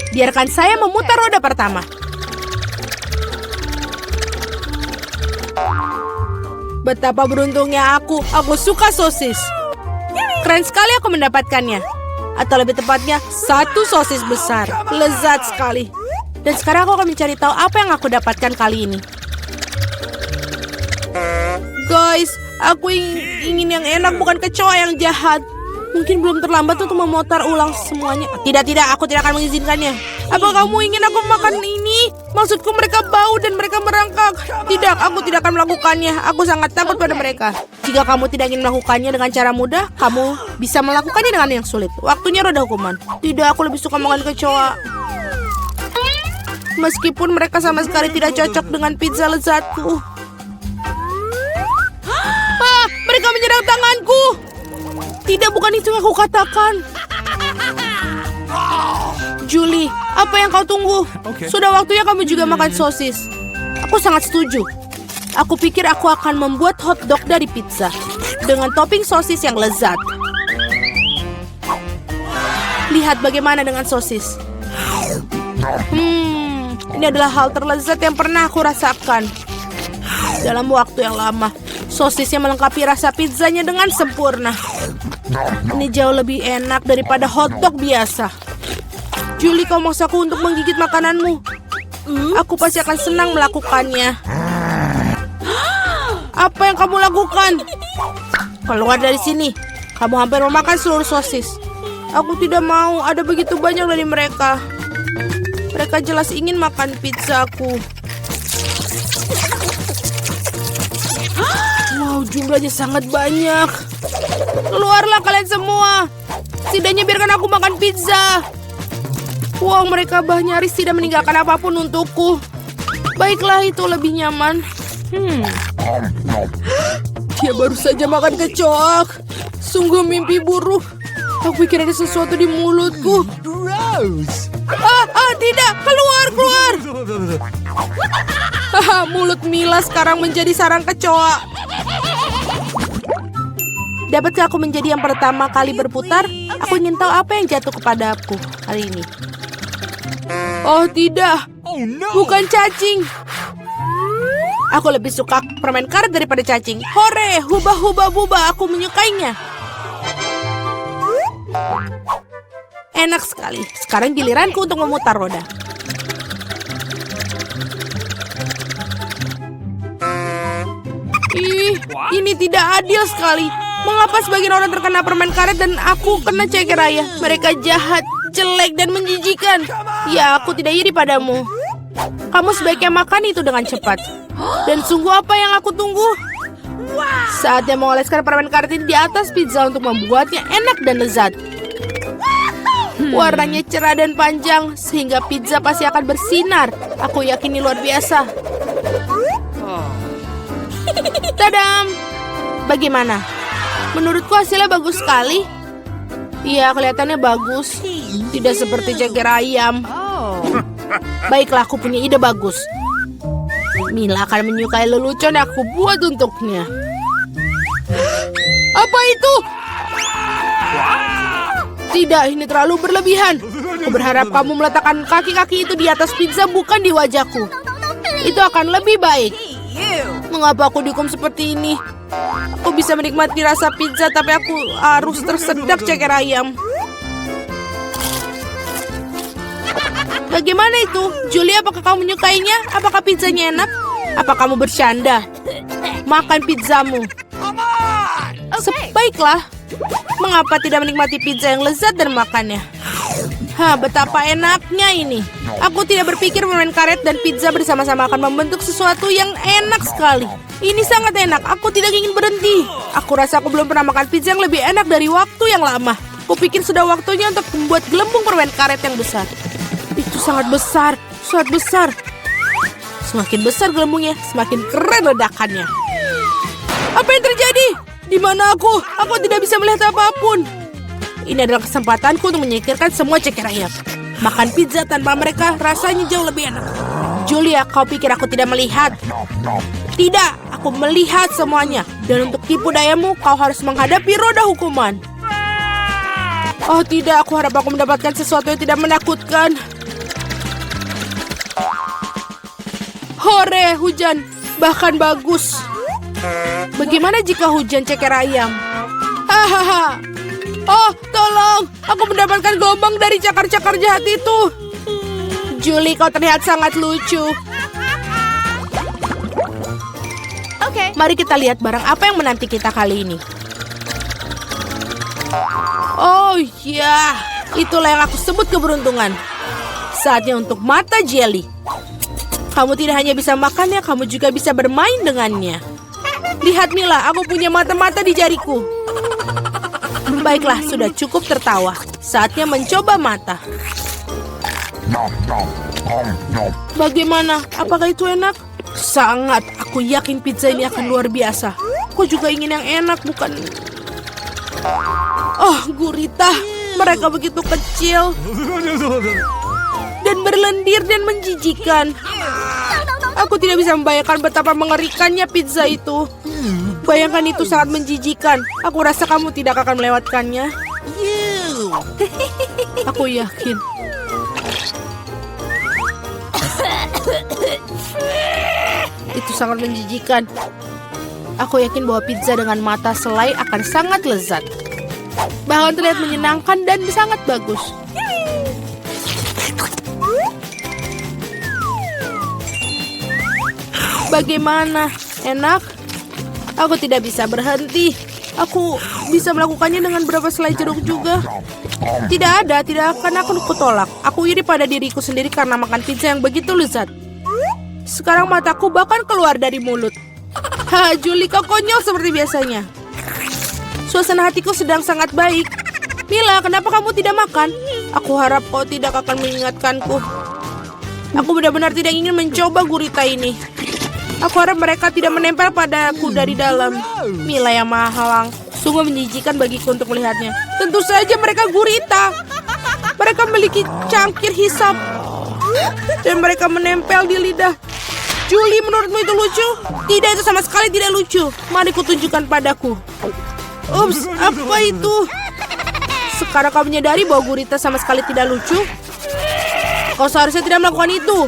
Biarkan saya memutar roda pertama. Betapa beruntungnya aku. Aku suka sosis. Keren sekali aku mendapatkannya. Atau lebih tepatnya, satu sosis besar. Lezat sekali. Dan sekarang aku akan mencari tahu apa yang aku dapatkan kali ini. Guys, aku ingin yang enak, bukan kecoa yang jahat. Mungkin belum terlambat untuk memutar ulang semuanya. Tidak, aku tidak akan mengizinkannya. Apa kamu ingin aku makan ini? Maksudku mereka bau dan mereka merangkak. Tidak, aku tidak akan melakukannya. Aku sangat takut pada mereka. Jika kamu tidak ingin melakukannya dengan cara mudah, kamu bisa melakukannya dengan yang sulit. Waktunya roda hukuman. Tidak, aku lebih suka makan kecoa. Meskipun mereka sama sekali tidak cocok dengan pizza lezatku. Mereka menyerang tanganku. Tidak, bukan itu yang aku katakan. Julie, apa yang kau tunggu? Sudah waktunya kamu juga makan sosis. Aku sangat setuju. Aku pikir aku akan membuat hotdog dari pizza dengan topping sosis yang lezat. Lihat bagaimana dengan sosis. Ini adalah hal terlezat yang pernah aku rasakan. Dalam waktu yang lama, sosisnya melengkapi rasa pizzanya dengan sempurna. Ini jauh lebih enak daripada hotdog biasa. Julie, kau maksaku untuk menggigit makananmu. Aku pasti akan senang melakukannya. Apa yang kamu lakukan? Keluar dari sini. Kamu hampir memakan seluruh sosis. Aku tidak mau, ada begitu banyak dari mereka. Mereka jelas ingin makan pizzaku. Wow, jumlahnya sangat banyak. Keluarlah kalian semua. Setidaknya biarkan aku makan pizza. Wow, mereka nyaris tidak meninggalkan apapun untukku. Baiklah, itu lebih nyaman. Dia baru saja makan kecoa. Sungguh mimpi buruk. Aku pikir ada sesuatu di mulutku. Tidak, keluar. Mulut Mila sekarang menjadi sarang kecoa. Dapatkah aku menjadi yang pertama kali berputar? Aku ingin tahu apa yang jatuh kepada aku kali ini. Oh tidak, bukan cacing. Aku lebih suka permen karet daripada cacing. Hore, hubah buba, aku menyukainya. Enak sekali. Sekarang giliranku untuk memutar roda. Ini tidak adil sekali. Mengapa sebagian orang terkena permen karet dan aku kena ceker raya? Mereka jahat, jelek, dan menjijikan. Ya, aku tidak iri padamu. Kamu sebaiknya makan itu dengan cepat. Dan sungguh apa yang aku tunggu? Saatnya mengoleskan permen karet ini di atas pizza untuk membuatnya enak dan lezat. Warnanya cerah dan panjang, sehingga pizza pasti akan bersinar. Aku yakin ini luar biasa. Tadam! Bagaimana? Menurutku hasilnya bagus sekali. Iya, kelihatannya bagus. Tidak seperti ceker ayam. Baiklah, aku punya ide bagus. Mila akan menyukai lelucon yang aku buat untuknya. Apa itu? Tidak, ini terlalu berlebihan. Aku berharap kamu meletakkan kaki-kaki itu di atas pizza, bukan di wajahku. Itu akan lebih baik. Mengapa aku dihukum seperti ini? Aku bisa menikmati rasa pizza, tapi aku harus tersedak ceker ayam. Bagaimana itu? Julie, apakah kamu menyukainya? Apakah pizzanya enak? Apa kamu bercanda? Makan pizzamu. Baiklah. Mengapa tidak menikmati pizza yang lezat dan makannya? Betapa enaknya ini. Aku tidak berpikir permen karet dan pizza bersama-sama akan membentuk sesuatu yang enak sekali. Ini sangat enak. Aku tidak ingin berhenti. Aku rasa aku belum pernah makan pizza yang lebih enak dari waktu yang lama. Aku pikir sudah waktunya untuk membuat gelembung permen karet yang besar. Itu sangat besar. Semakin besar gelembungnya, semakin keren ledakannya. Apa yang terjadi? Di mana aku? Aku tidak bisa melihat apapun. Ini adalah kesempatanku untuk menyingkirkan semua ceker ayam. Makan pizza tanpa mereka rasanya jauh lebih enak. Julia, kau pikir aku tidak melihat? Tidak, aku melihat semuanya. Dan untuk tipu dayamu, kau harus menghadapi roda hukuman. Oh tidak, aku harap aku mendapatkan sesuatu yang tidak menakutkan. Hore, hujan. Bahkan bagus. Bagaimana jika hujan ceker ayam? Hahaha. Oh, tolong. Aku mendapatkan gelombang dari cakar-cakar jahat itu. Julie, kau terlihat sangat lucu. Oke. Mari kita lihat barang apa yang menanti kita kali ini. Oh ya, itulah yang aku sebut keberuntungan. Saatnya untuk mata jelly. Kamu tidak hanya bisa makannya, kamu juga bisa bermain dengannya. Lihat Mila, aku punya mata-mata di jariku. Baiklah, sudah cukup tertawa. Saatnya mencoba mata. Bagaimana? Apakah itu enak? Sangat. Aku yakin pizza ini akan luar biasa. Aku juga ingin yang enak, bukan... Oh, gurita. Mereka begitu kecil. Dan berlendir dan menjijikan. Aku tidak bisa membayangkan betapa mengerikannya pizza itu. Bayangkan itu sangat menjijikan. Aku rasa kamu tidak akan melewatkannya. Aku yakin. Itu sangat menjijikan. Aku yakin bahwa pizza dengan mata selai akan sangat lezat. Bahkan terlihat menyenangkan dan sangat bagus. Bagaimana? Enak? Aku tidak bisa berhenti. Aku bisa melakukannya dengan berapa selai jeruk juga. Tidak ada, tidak akan aku tolak. Aku iri pada diriku sendiri karena makan pizza yang begitu lezat. Sekarang mataku bahkan keluar dari mulut. Ha, Julie, kau konyol seperti biasanya. Suasana hatiku sedang sangat baik. Mila, kenapa kamu tidak makan? Aku harap kau tidak akan mengingatkanku. Aku benar-benar tidak ingin mencoba gurita ini. Aku harap mereka tidak menempel padaku dari dalam. Mila yang mahalang. Sungguh menjijikan bagiku untuk melihatnya. Tentu saja mereka gurita. Mereka memiliki cangkir hisap. Dan mereka menempel di lidah. Julie, menurutmu itu lucu? Tidak, itu sama sekali tidak lucu. Mari kutunjukkan padaku. Ups, apa itu? Sekarang kau menyadari bahwa gurita sama sekali tidak lucu? Kau seharusnya tidak melakukan itu.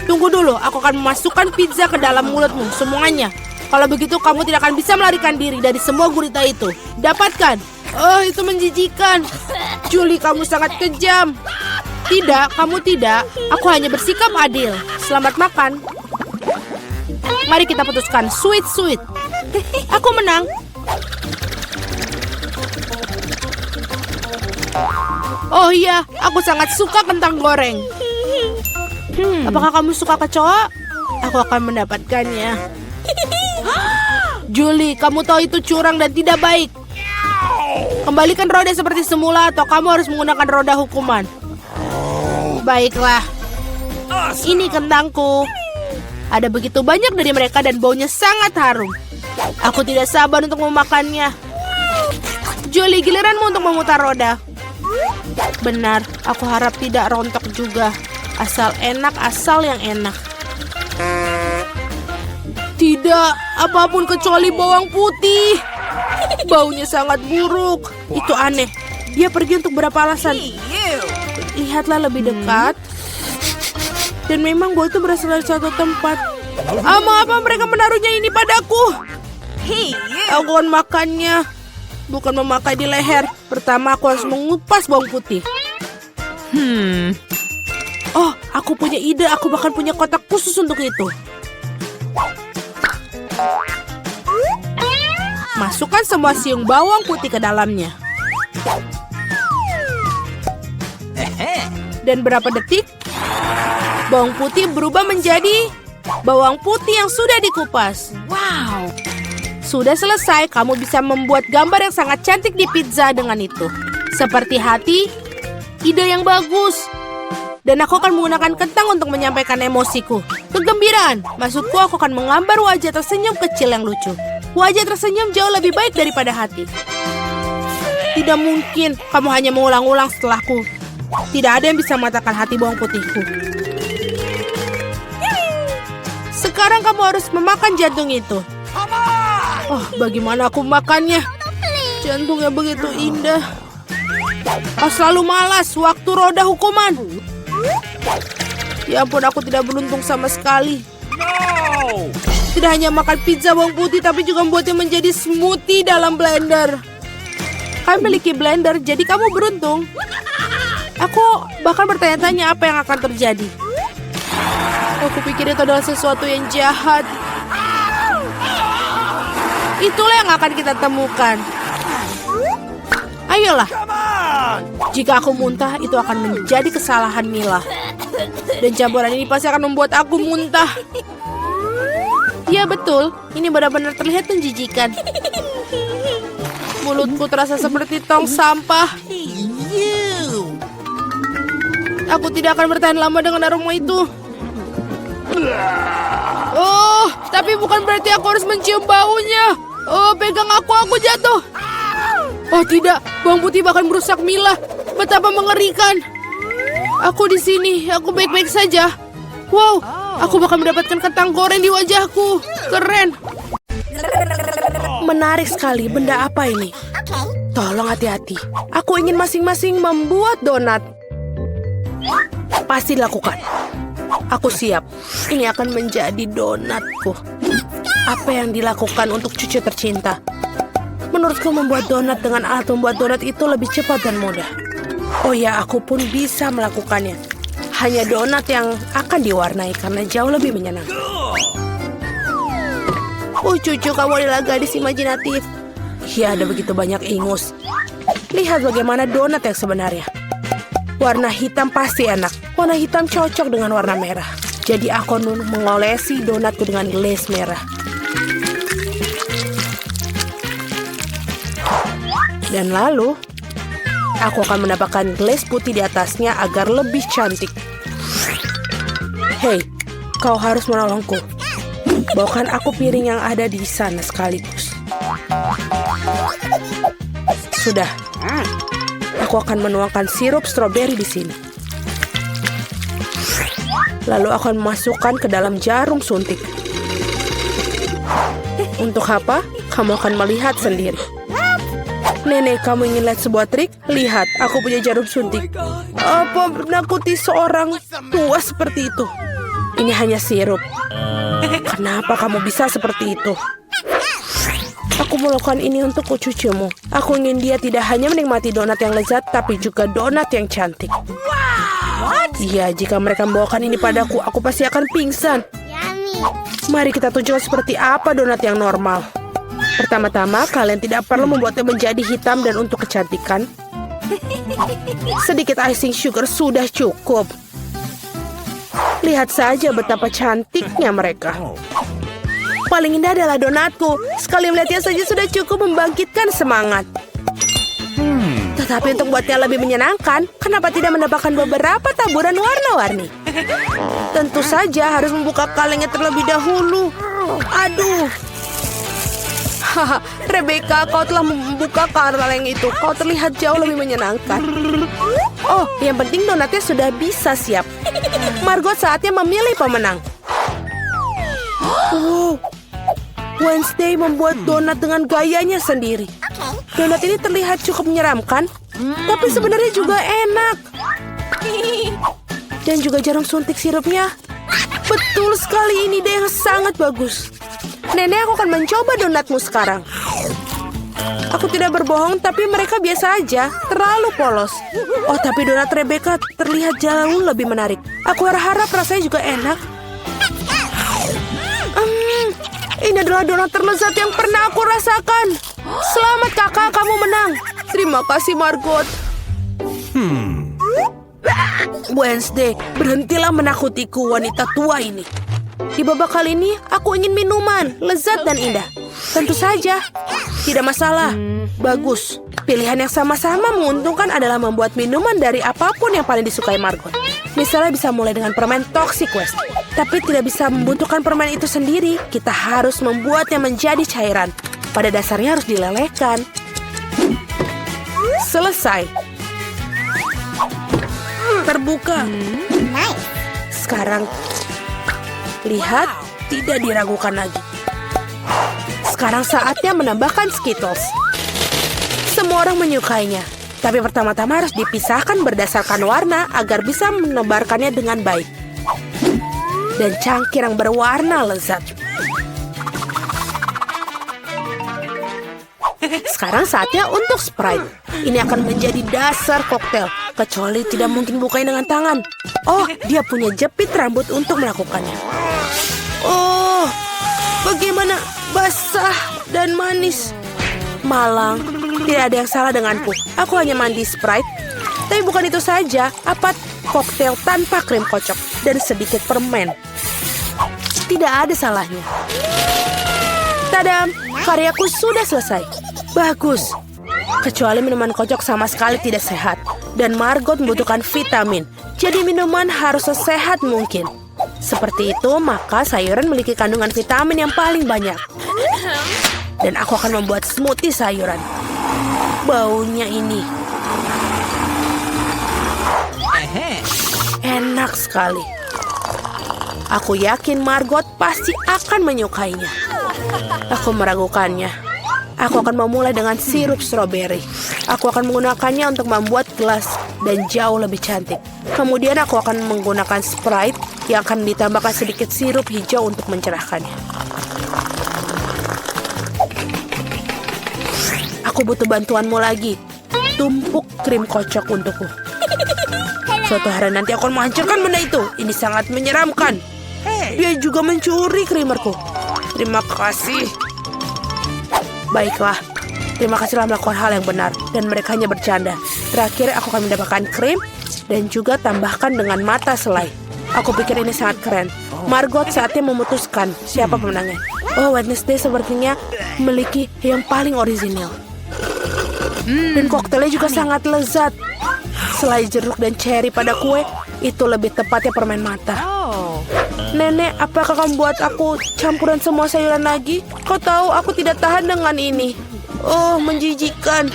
Tunggu dulu, aku akan memasukkan pizza ke dalam mulutmu, semuanya. Kalau begitu, kamu tidak akan bisa melarikan diri dari semua gurita itu. Dapatkan. Oh, itu menjijikan. Julie, kamu sangat kejam. Tidak, kamu tidak. Aku hanya bersikap adil. Selamat makan. Mari kita putuskan. Sweet. Aku menang. Oh iya, aku sangat suka kentang goreng. Apakah kamu suka kecoa? Aku akan mendapatkannya. Julie, kamu tahu itu curang dan tidak baik. Kembalikan roda seperti semula atau kamu harus menggunakan roda hukuman. Baiklah. Ini kentangku. Ada begitu banyak dari mereka dan baunya sangat harum. Aku tidak sabar untuk memakannya. Julie, giliranmu untuk memutar roda. Benar, aku harap tidak rontok juga. Asal enak, asal yang enak. Tidak, apapun kecuali bawang putih. Baunya sangat buruk. Itu aneh. Dia pergi untuk berapa alasan? Lihatlah lebih dekat. Dan memang bau itu berasal dari suatu tempat. Mengapa mereka menaruhnya ini padaku? Aku akan makannya. Bukan memakai di leher. Pertama aku harus mengupas bawang putih. Oh, aku punya ide. Aku bahkan punya kotak khusus untuk itu. Masukkan semua siung bawang putih ke dalamnya. Dan berapa detik, bawang putih berubah menjadi bawang putih yang sudah dikupas. Wow. Sudah selesai, kamu bisa membuat gambar yang sangat cantik di pizza dengan itu. Seperti hati, ide yang bagus. Dan aku akan menggunakan kentang untuk menyampaikan emosiku. Kegembiraan. Maksudku, aku akan menggambar wajah tersenyum kecil yang lucu. Wajah tersenyum jauh lebih baik daripada hati. Tidak mungkin kamu hanya mengulang-ulang setelahku. Tidak ada yang bisa mematakan hati bawang putihku. Sekarang kamu harus memakan jantung itu. Oh, bagaimana aku makannya? Jantungnya begitu indah. Kau selalu malas. Waktu roda hukuman. Ya ampun, aku tidak beruntung sama sekali. Tidak hanya makan pizza bawang putih, tapi juga membuatnya menjadi smoothie dalam blender. Kami memiliki blender, jadi kamu beruntung. Aku bahkan bertanya-tanya apa yang akan terjadi. Aku pikir itu adalah sesuatu yang jahat. Itulah yang akan kita temukan. Ayolah. Jika aku muntah, itu akan menjadi kesalahan Mila. Dan campuran ini pasti akan membuat aku muntah. Ya betul, ini benar-benar terlihat menjijikan. Mulutku terasa seperti tong sampah. Aku tidak akan bertahan lama dengan aroma itu. Oh, tapi bukan berarti aku harus mencium baunya. Oh, pegang aku jatuh. Oh tidak, bawang putih bahkan merusak Mila. Betapa mengerikan. Aku di sini, aku baik-baik saja. Wow, aku bahkan mendapatkan kentang goreng di wajahku. Keren. Menarik sekali, benda apa ini? Tolong hati-hati. Aku ingin masing-masing membuat donat. Pasti dilakukan. Aku siap. Ini akan menjadi donatku. Apa yang dilakukan untuk cucu tercinta? Menurutku membuat donat dengan alat membuat donat itu lebih cepat dan mudah. Oh ya, aku pun bisa melakukannya. Hanya donat yang akan diwarnai karena jauh lebih menyenangkan. Oh cucu, kamu adalah gadis imajinatif. Ya, ada begitu banyak ingus. Lihat bagaimana donat yang sebenarnya. Warna hitam pasti enak. Warna hitam cocok dengan warna merah. Jadi aku mengolesi donatku dengan glaze merah. Dan lalu, aku akan menambahkan glaze putih di atasnya agar lebih cantik. Hei, kau harus menolongku. Bawakan aku piring yang ada di sana sekaligus. Sudah. Aku akan menuangkan sirup stroberi di sini. Lalu akan memasukkan ke dalam jarum suntik. Untuk apa? Kamu akan melihat sendiri. Nenek, kamu ingin lihat sebuah trik? Lihat, aku punya jarum suntik. Apa menakuti seorang tua seperti itu? Ini hanya sirup. Kenapa kamu bisa seperti itu? Aku melakukan ini untuk cucumu. Aku ingin dia tidak hanya menikmati donat yang lezat, tapi juga donat yang cantik. Iya, jika mereka membawakan ini padaku, aku pasti akan pingsan. Mari kita tunjukkan seperti apa donat yang normal. Pertama-tama, kalian tidak perlu membuatnya menjadi hitam dan untuk kecantikan. Sedikit icing sugar sudah cukup. Lihat saja betapa cantiknya mereka. Paling indah adalah donatku. Sekali melihatnya saja sudah cukup membangkitkan semangat. Tetapi untuk buatnya lebih menyenangkan, kenapa tidak menambahkan beberapa taburan warna-warni? Tentu saja harus membuka kalengnya terlebih dahulu. Aduh. Haha, Rebecca, kau telah membuka kaleng itu. Kau terlihat jauh lebih menyenangkan. Oh, yang penting donatnya sudah bisa siap. Margot, saatnya memilih pemenang. Wow. Wednesday membuat donat dengan gayanya sendiri. Donat ini terlihat cukup menyeramkan, tapi sebenarnya juga enak. Dan juga jarum suntik sirupnya. Betul sekali, ini ide yang sangat bagus. Nenek, aku akan mencoba donatmu sekarang. Aku tidak berbohong, tapi mereka biasa aja, terlalu polos. Oh, tapi donat Rebecca terlihat jauh lebih menarik. Aku harap rasanya juga enak. Ini adalah donat terlezat yang pernah aku rasakan. Selamat kakak, kamu menang. Terima kasih Margot. Wednesday, berhentilah menakutiku wanita tua ini. Di babak kali ini, aku ingin minuman, lezat dan indah. Tentu saja, tidak masalah. Bagus. Pilihan yang sama-sama menguntungkan adalah membuat minuman dari apapun yang paling disukai Margot. Misalnya bisa mulai dengan permen Toxic Waste. Tapi tidak bisa membutuhkan permen itu sendiri. Kita harus membuatnya menjadi cairan. Pada dasarnya harus dilelehkan. Selesai. Terbuka. Sekarang, lihat, tidak diragukan lagi. Sekarang saatnya menambahkan Skittles. Semua orang menyukainya. Tapi pertama-tama harus dipisahkan berdasarkan warna agar bisa menebarkannya dengan baik. dan cangkir yang berwarna lezat. Sekarang saatnya untuk Sprite. Ini akan menjadi dasar koktail, kecuali tidak mungkin bukain dengan tangan. Oh, dia punya jepit rambut untuk melakukannya. Oh, bagaimana basah dan manis. Malang, tidak ada yang salah denganku. Aku hanya mandi Sprite. Tapi bukan itu saja, apa koktail tanpa krim kocok dan sedikit permen. Tidak ada salahnya. Tadam, karyaku sudah selesai. Bagus. Kecuali minuman kocok sama sekali tidak sehat. Dan Margot membutuhkan vitamin. Jadi minuman harus sesehat mungkin. Seperti itu, maka sayuran memiliki kandungan vitamin yang paling banyak. Dan aku akan membuat smoothie sayuran. Baunya ini enak sekali. Aku yakin Margot pasti akan menyukainya. Aku meragukannya. Aku akan memulai dengan sirup stroberi. Aku akan menggunakannya untuk membuat gelas dan jauh lebih cantik. Kemudian aku akan menggunakan Sprite yang akan ditambahkan sedikit sirup hijau untuk mencerahkannya. Aku butuh bantuanmu lagi. Tumpuk krim kocok untukku. Suatu hari nanti aku akan menghancurkan benda itu. Ini sangat menyeramkan. Dia juga mencuri krimerku. Terima kasih. Baiklah, terima kasih telah melakukan hal yang benar. Dan mereka hanya bercanda. Terakhir, aku akan mendapatkan krim dan juga tambahkan dengan mata selai. Aku pikir ini sangat keren. Margot saatnya memutuskan siapa pemenangnya. Oh, Wednesday sepertinya memiliki yang paling orisinil. Dan koktelnya juga sangat lezat. Selai jeruk dan cherry pada kue, itu lebih tepatnya permen mata. Nenek, apakah kamu buat aku campuran semua sayuran lagi? Kau tahu aku tidak tahan dengan ini. Oh, menjijikan.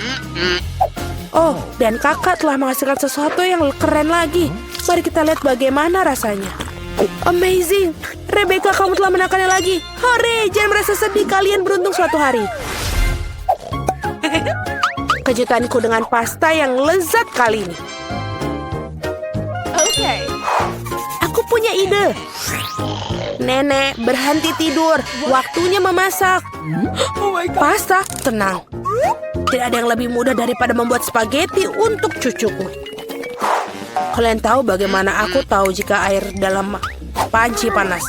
Oh, dan kakak telah menghasilkan sesuatu yang keren lagi. Mari kita lihat bagaimana rasanya. Amazing. Rebecca, kamu telah menangkannya lagi. Hore, jangan merasa sedih, kalian beruntung suatu hari. Kejutanku dengan pasta yang lezat kali ini. Aku punya ide. Nenek, berhenti tidur. Waktunya memasak. Pasta, tenang. Tidak ada yang lebih mudah daripada membuat spaghetti untuk cucuku. Kalian tahu bagaimana aku tahu jika air dalam panci panas.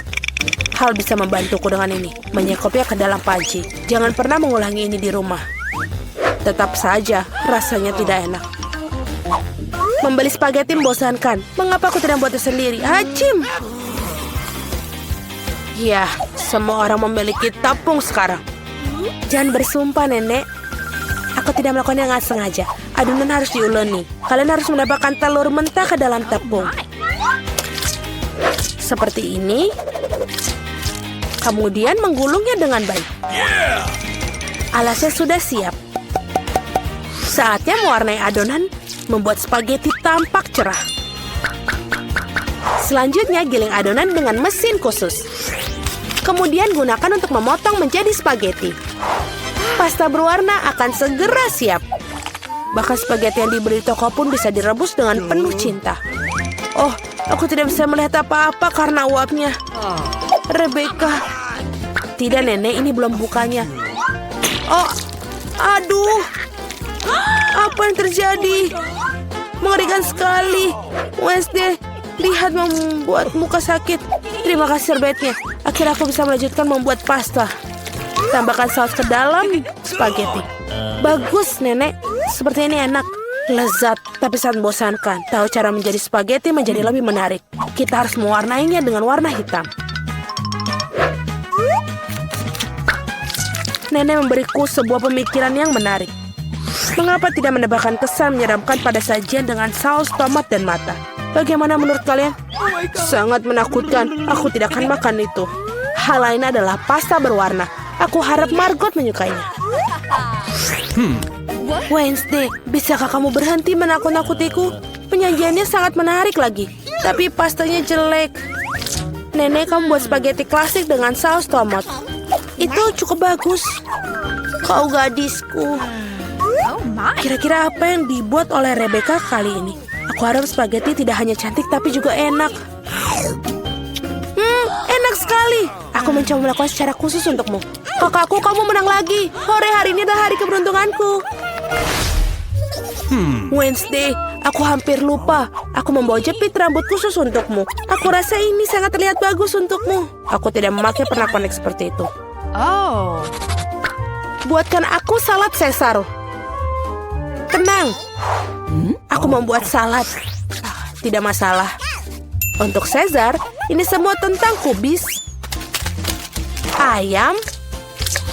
Hal bisa membantuku dengan ini. Menyekopnya ke dalam panci. Jangan pernah mengulangi ini di rumah. Tetap saja, rasanya tidak enak. Membeli spaghetti membosankan. Mengapa aku tidak buatnya sendiri? Hacim! Ya, semua orang memiliki tepung sekarang. Jangan bersumpah, Nenek. Aku tidak melakukannya dengan sengaja. Adonan harus diuleni. Kalian harus mendapatkan telur mentah ke dalam tepung. Seperti ini. Kemudian menggulungnya dengan baik. Alasnya sudah siap. Saatnya mewarnai adonan, membuat spaghetti tampak cerah. Selanjutnya, giling adonan dengan mesin khusus. Kemudian gunakan untuk memotong menjadi spaghetti. Pasta berwarna akan segera siap. Bahkan spaghetti yang dibeli di toko pun bisa direbus dengan penuh cinta. Oh, aku tidak bisa melihat apa-apa karena uapnya. Rebecca. Tidak, Nenek, ini belum bukanya. Oh, aduh. Apa yang terjadi? Mengerikan sekali. Wednesday, lihat membuat muka sakit. Terima kasih serbetnya. Akhirnya aku bisa melanjutkan membuat pasta. Tambahkan saus ke dalam spaghetti. Bagus, Nenek. Seperti ini enak. Lezat, tapi sangat membosankan. Tahu cara menjadi spaghetti menjadi lebih menarik. Kita harus mewarnainya dengan warna hitam. Nenek memberiku sebuah pemikiran yang menarik. Mengapa tidak menambahkan kesan menyeramkan pada sajian dengan saus tomat dan mata? Bagaimana menurut kalian? Sangat menakutkan. Aku tidak akan makan itu. Hal lain adalah pasta berwarna. Aku harap Margot menyukainya. Wednesday, bisakah kamu berhenti menakut-nakutiku? Penyajiannya sangat menarik lagi. Tapi pastanya jelek. Nenek, kamu buat spaghetti klasik dengan saus tomat. Itu cukup bagus. Kau gadisku. Kira-kira apa yang dibuat oleh Rebecca kali ini? Aku harap spaghetti tidak hanya cantik tapi juga enak. enak sekali. Aku mencoba melakukan secara khusus untukmu. Kakakku, kamu menang lagi. Hore, hari ini adalah hari keberuntunganku. Wednesday, aku hampir lupa. Aku membawa jepit rambut khusus untukmu. Aku rasa ini sangat terlihat bagus untukmu. Aku tidak memakai pernak-pernik seperti itu. Oh. Buatkan aku salad Caesar. Tenang. Aku membuat salad. Tidak masalah. Untuk Caesar, ini semua tentang kubis, ayam,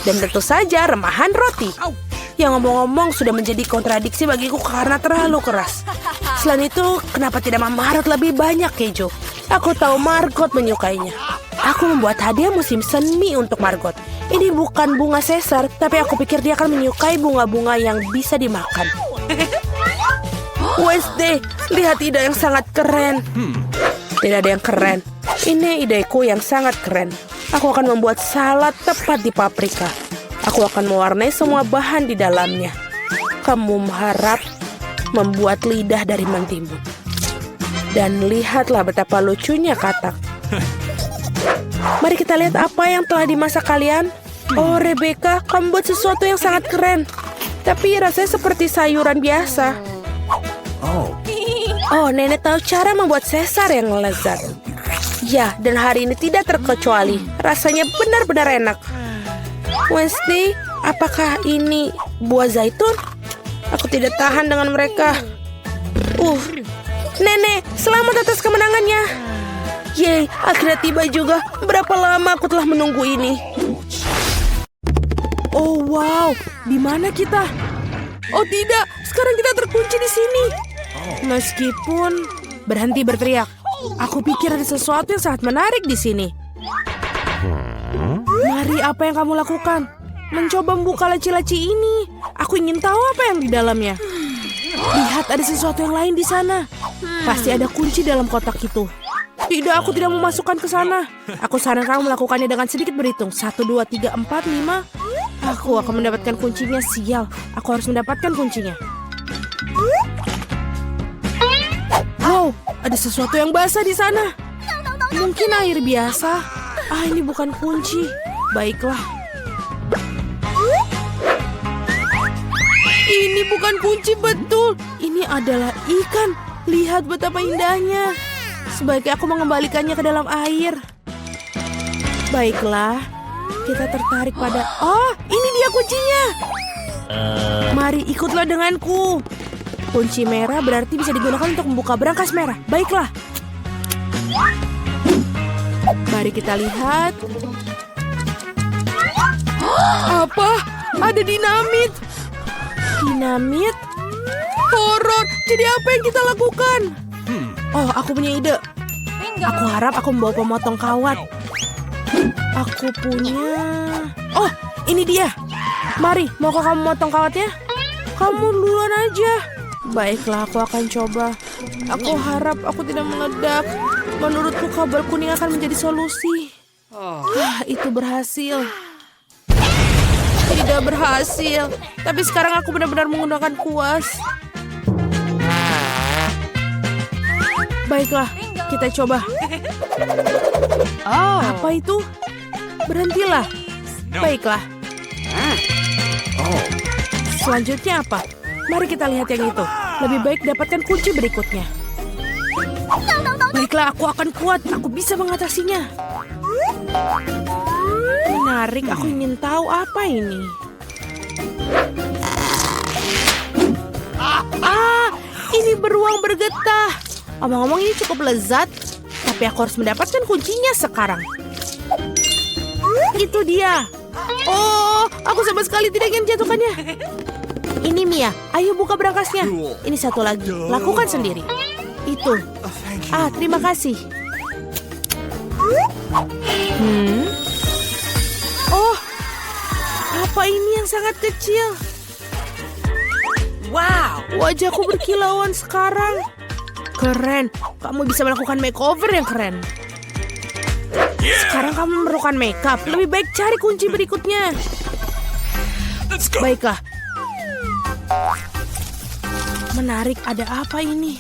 dan tentu saja remahan roti. Yang ngomong-ngomong sudah menjadi kontradiksi bagiku karena terlalu keras. Selain itu, kenapa tidak Margot lebih banyak keju? Aku tahu Margot menyukainya. Aku membuat hadiah musim semi untuk Margot. Ini bukan bunga Caesar, tapi aku pikir dia akan menyukai bunga-bunga yang bisa dimakan. Wednesday, lihat ide yang sangat keren. Tidak ada yang keren. Ini ideku yang sangat keren. Aku akan membuat salad tepat di paprika. Aku akan mewarnai semua bahan di dalamnya. Kamu harap membuat lidah dari mentimun. Dan lihatlah betapa lucunya katak. Mari kita lihat apa yang telah dimasak kalian. Oh, Rebecca, kamu buat sesuatu yang sangat keren. Tapi rasanya seperti sayuran biasa. Oh, nenek tahu cara membuat Caesar yang lezat. Ya, dan hari ini tidak terkecuali. Rasanya benar-benar enak. Wednesday, apakah ini buah zaitun? Aku tidak tahan dengan mereka. Nenek, selamat atas kemenangannya. Yeay, akhirnya tiba juga. Berapa lama aku telah menunggu ini. Oh, wow. Di mana kita? Oh, tidak. Sekarang kita terkunci di sini. Meskipun berhenti berteriak. Aku pikir ada sesuatu yang sangat menarik di sini. Mari, apa yang kamu lakukan? Mencoba membuka laci-laci ini. Aku ingin tahu apa yang di dalamnya. Lihat, ada sesuatu yang lain di sana. Pasti ada kunci dalam kotak itu. Tidak, aku tidak memasukkan ke sana. Aku sarankan kamu melakukannya dengan sedikit berhitung. 1, 2, 3, 4, 5. Aku akan mendapatkan kuncinya, sial. Aku harus mendapatkan kuncinya. Wow, ada sesuatu yang basah di sana. Mungkin air biasa. Ini bukan kunci. Baiklah. Ini bukan kunci betul. Ini adalah ikan. Lihat betapa indahnya. Sebaiknya aku mengembalikannya ke dalam air. Baiklah. Kita tertarik pada... Oh, ini dia kuncinya. Mari ikutlah denganku. Kunci merah berarti bisa digunakan untuk membuka brankas merah. Baiklah. Mari kita lihat. Apa? Ada dinamit. Dinamit? Horor. Jadi apa yang kita lakukan? Oh, aku punya ide. Aku harap aku membawa pemotong kawat. Aku punya... Oh, ini dia. Mari, maukah kamu motong kawatnya? Kamu duluan aja. Baiklah, aku akan coba. Aku harap aku tidak meledak. Menurutku kabel kuning akan menjadi solusi. Itu berhasil. Tidak berhasil. Tapi sekarang aku benar-benar menggunakan kuas. Baiklah, kita coba. Apa itu? Berhentilah. Baiklah. Selanjutnya apa? Mari kita lihat yang itu. Lebih baik dapatkan kunci berikutnya. Baiklah, aku akan kuat. Aku bisa mengatasinya. Menarik, aku ingin tahu apa ini. Ini beruang bergetah. Omong-omong ini cukup lezat. Tapi aku harus mendapatkan kuncinya sekarang. Itu dia. Oh, aku sama sekali tidak ingin jatuhkannya. Ini Mia, ayo buka brankasnya. Ini satu lagi, lakukan sendiri. Itu. Terima kasih. Oh, apa ini yang sangat kecil? Wow, wajahku berkilauan sekarang. Keren, kamu bisa melakukan makeover yang keren. Sekarang kamu memerlukan makeup. Lebih baik cari kunci berikutnya. Baiklah. Menarik, ada apa ini?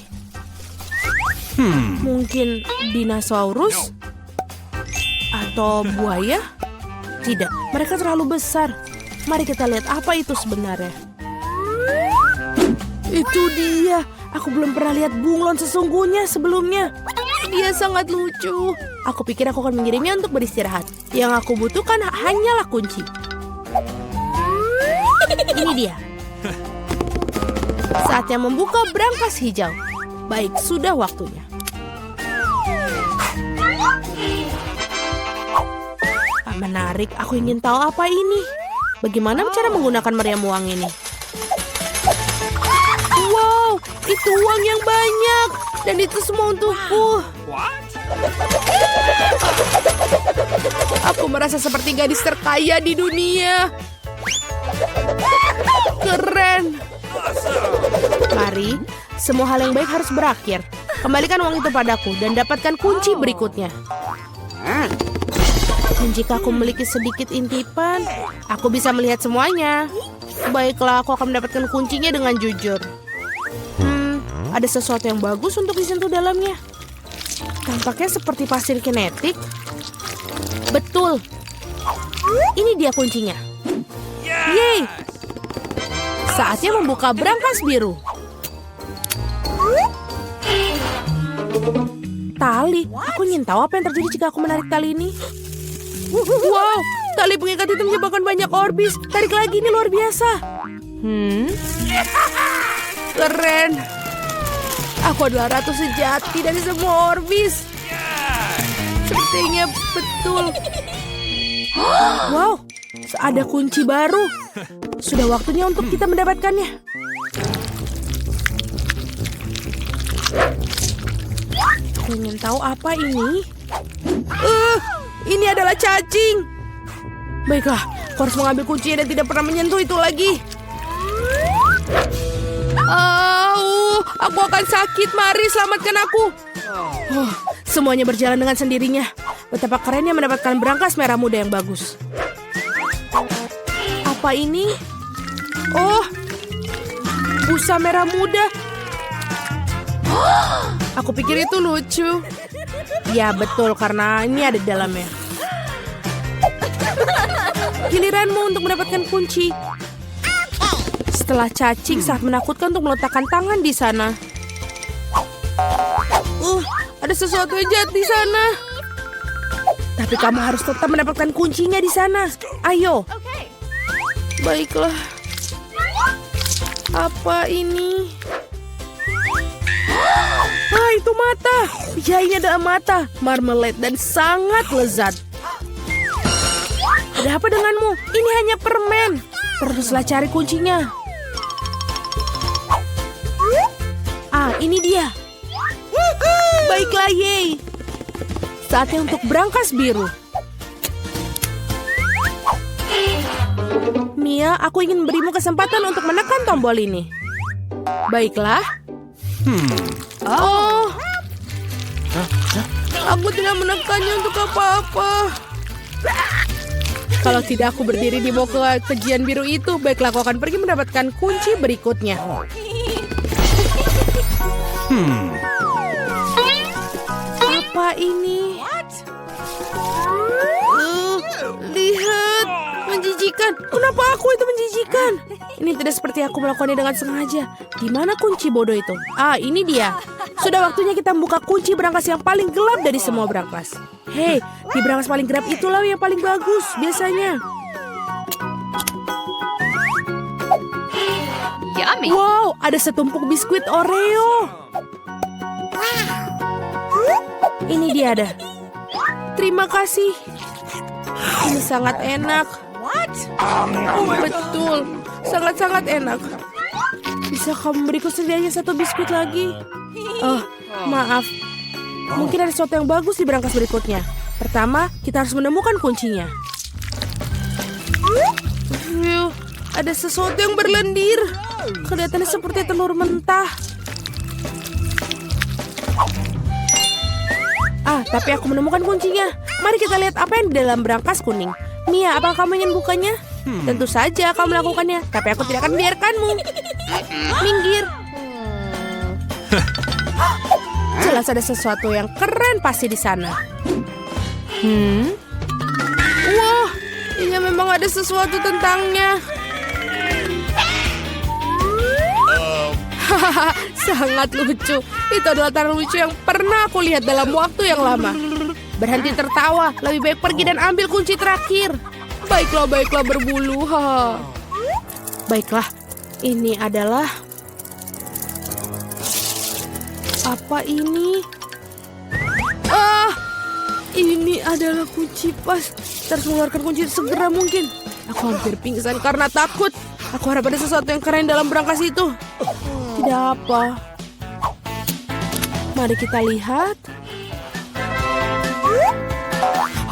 Mungkin dinosaurus? atau buaya? Tidak, mereka terlalu besar. Mari kita lihat apa itu sebenarnya. Itu dia. Aku belum pernah lihat bunglon sesungguhnya sebelumnya. Dia sangat lucu. Aku pikir aku akan mengirimnya untuk beristirahat. Yang aku butuhkan hanyalah kunci. Ini dia. Saatnya membuka brankas hijau. Baik, sudah waktunya. Menarik, aku ingin tahu apa ini. Bagaimana cara menggunakan meriam uang ini? Wow, itu uang yang banyak. Dan itu semua untukku. Aku merasa seperti gadis terkaya di dunia. Keren. Mari, semua hal yang baik harus berakhir. Kembalikan uang itu padaku dan dapatkan kunci berikutnya. Dan jika aku memiliki sedikit intipan, aku bisa melihat semuanya. Baiklah, aku akan mendapatkan kuncinya dengan jujur. Ada sesuatu yang bagus untuk disentuh dalamnya. Tampaknya seperti pasir kinetik. Betul. Ini dia kuncinya. Yeay! Saatnya membuka brankas biru. Tali. Aku ingin tahu apa yang terjadi jika aku menarik tali ini. Wow, tali pengikat itu menyebabkan banyak orbis. Tarik lagi, ini luar biasa. Keren. Aku adalah ratu sejati dari semua orbis. Sepertinya betul. Wow, ada kunci baru. Sudah waktunya untuk kita mendapatkannya. Aku ingin tahu apa ini. Ini adalah cacing. Baiklah, aku harus mengambil kuncinya dan tidak pernah menyentuh itu lagi. Aku akan sakit. Mari, selamatkan aku. Semuanya berjalan dengan sendirinya. Betapa kerennya mendapatkan brankas merah muda yang bagus. Apa ini? Oh, busa merah muda. Aku pikir itu lucu. Ya betul, karena ini ada di dalamnya. Giliranmu untuk mendapatkan kunci. Setelah cacing sangat menakutkan untuk meletakkan tangan di sana. Ada sesuatu yang jahat di sana. Tapi kamu harus tetap mendapatkan kuncinya di sana. Ayo. Baiklah. Apa ini? Itu mata. Ya, ini adalah mata. Marmalade dan sangat lezat. Ada apa denganmu? Ini hanya permen. Teruslah cari kuncinya. Ini dia. Baiklah, yeay. Saatnya untuk brankas biru. Mia, aku ingin berimu kesempatan untuk menekan tombol ini. Baiklah. Aku tidak menekannya untuk apa-apa. Kalau tidak aku berdiri di bawah kejian biru itu, baiklah aku akan pergi mendapatkan kunci berikutnya. Apa ini? Lihat, menjijikan. Kenapa aku itu menjijikan? Ini tidak seperti aku melakukannya dengan sengaja. Di mana kunci bodoh itu? Ini dia. Sudah waktunya kita membuka kunci brankas yang paling gelap dari semua brankas. Hei, di brankas paling gelap itulah yang paling bagus biasanya. Yummy. Wow, ada setumpuk biskuit Oreo. Ini dia ada. Terima kasih. Ini sangat enak. Betul, sangat-sangat enak. Bisa kamu beriku setidaknya satu biskuit lagi? Maaf. Mungkin ada sesuatu yang bagus di brankas berikutnya. Pertama, kita harus menemukan kuncinya. Ada sesuatu yang berlendir. Kelihatannya seperti telur mentah. Tapi aku menemukan kuncinya. Mari kita lihat apa yang di dalam brankas kuning. Mia, apakah kamu ingin bukanya? Tentu saja kamu melakukannya, tapi aku tidak akan membiarkanmu. Minggir. Jelas ada sesuatu yang keren pasti di sana. memang ada sesuatu tentangnya. Hahaha, sangat lucu. Itu adalah tanda lucu yang pernah aku lihat dalam waktu yang lama. Berhenti tertawa, lebih baik pergi dan ambil kunci terakhir. Baiklah berbulu. Baiklah, ini adalah... Apa ini? Ini adalah kunci pas. Harus mengeluarkan kunci segera mungkin. Aku hampir pingsan karena takut. Aku harap ada sesuatu yang keren dalam berangkas itu. Tidak apa. Mari kita lihat.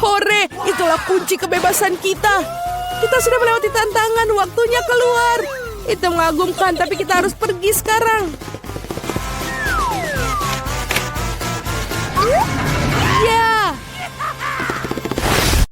Hore, itulah kunci kebebasan kita. Kita sudah melewati tantangan, waktunya keluar. Itu mengagumkan, tapi kita harus pergi sekarang.